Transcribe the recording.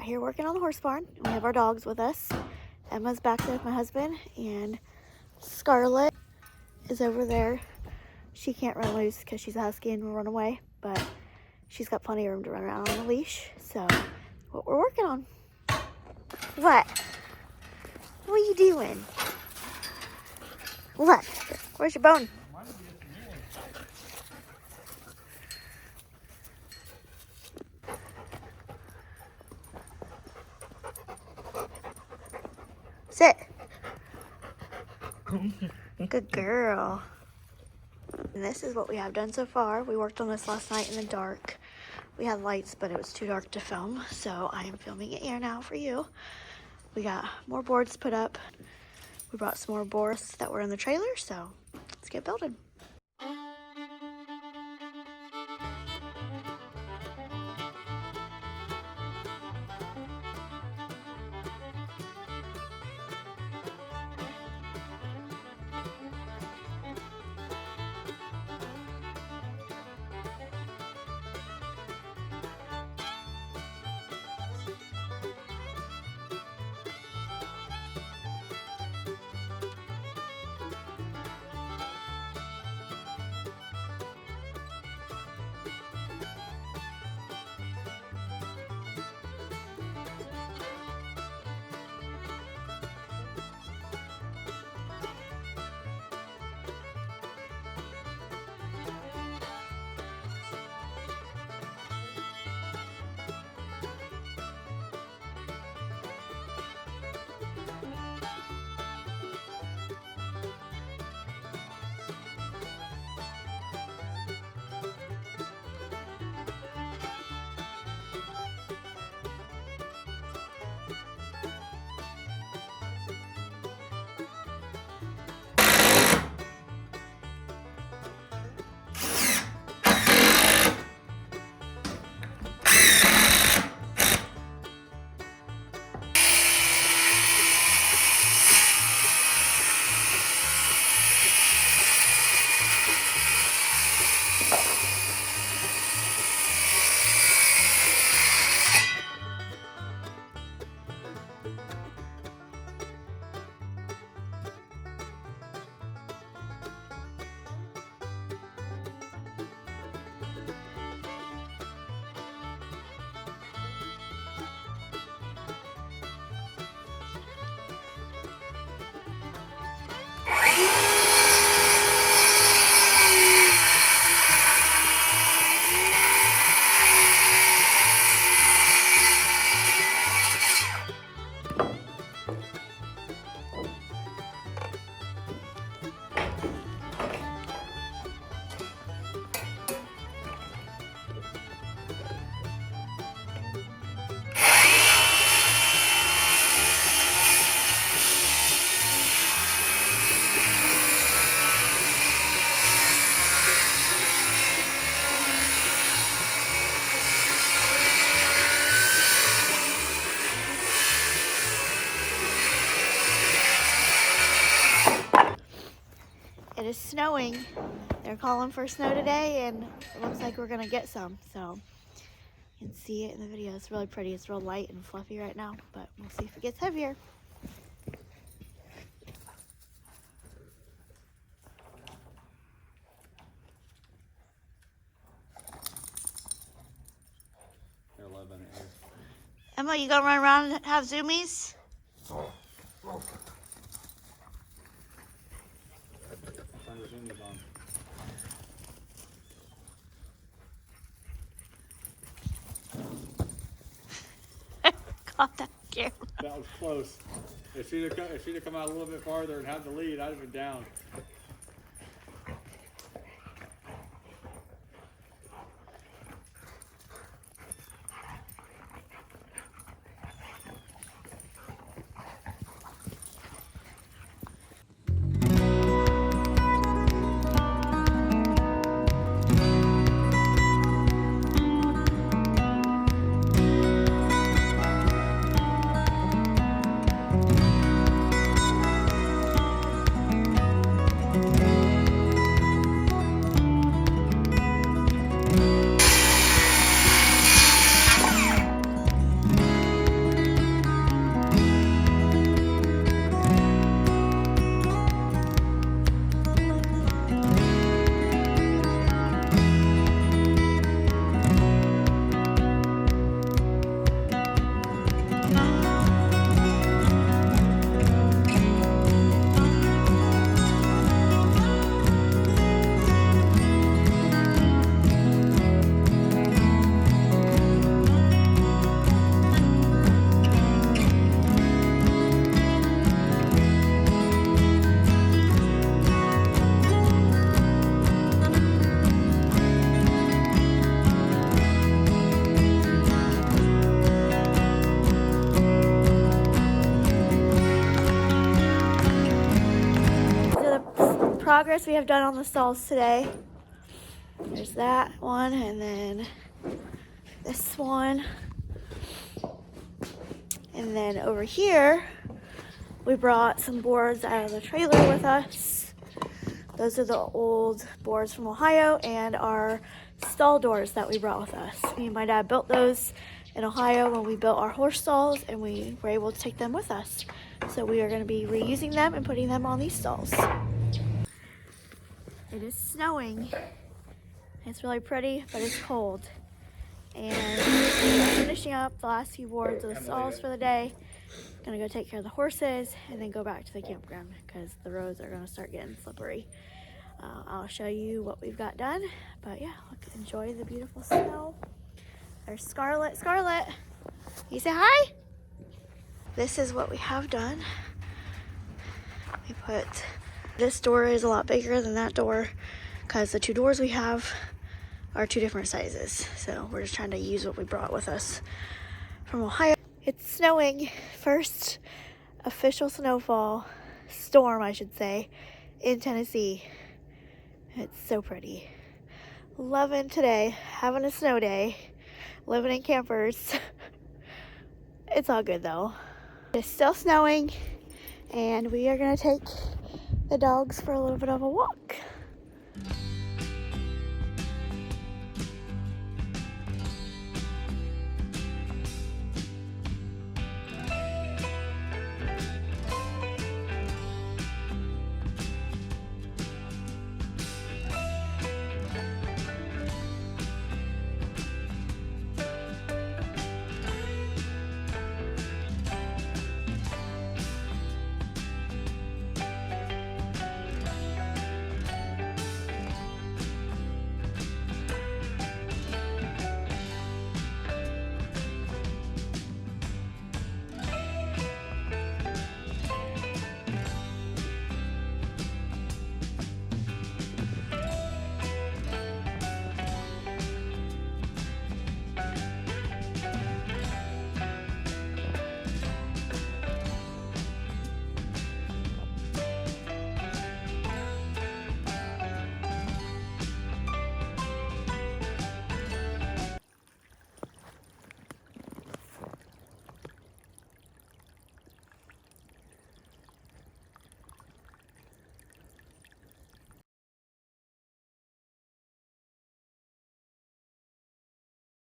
out here working on the horse barn. We have our dogs with us. Emma's back there with my husband, and Scarlett is over there. She can't run loose because she's a husky and will run away, but she's got plenty of room to run around on a leash. So, what we're working on. What? What are you doing? What? Where's your bone? Sit. Good girl. And this is what we have done so far. We worked on this last night in the dark. We had lights, but it was too dark to film, so I am filming it here now for you. We got more boards put up. We brought some more boards that were in the trailer, so let's get building. It is snowing. They're calling for snow today, and it looks like we're gonna get some. So you can see it in the video. It's really pretty. It's real light and fluffy right now, but we'll see if it gets heavier. Emma, you gonna run around and have zoomies? Caught that camera. That was close. If she'd have come out a little bit farther and had the lead, I'd have been down. progress we have done on the stalls today. There's that one, and then this one. And then over here, we brought some boards out of the trailer with us. Those are the old boards from Ohio and our stall doors that we brought with us. Me and my dad built those in Ohio when we built our horse stalls, and we were able to take them with us. So we are going to be reusing them and putting them on these stalls. It is snowing. It's really pretty, but it's cold. And we're finishing up the last few boards of the stalls for the day. Gonna go take care of the horses and then go back to the campground because the roads are gonna start getting slippery. I'll show you what we've got done, but yeah, look, enjoy the beautiful snow. There's Scarlet. Scarlet, you say hi? This is what we have done. We put, this door is a lot bigger than that door because the two doors we have are two different sizes. So we're just trying to use what we brought with us from Ohio. It's snowing. First official storm, I should say, in Tennessee. It's so pretty. Loving today, having a snow day, living in campers. It's all good though. It's still snowing, and we are gonna take the dogs for a little bit of a walk.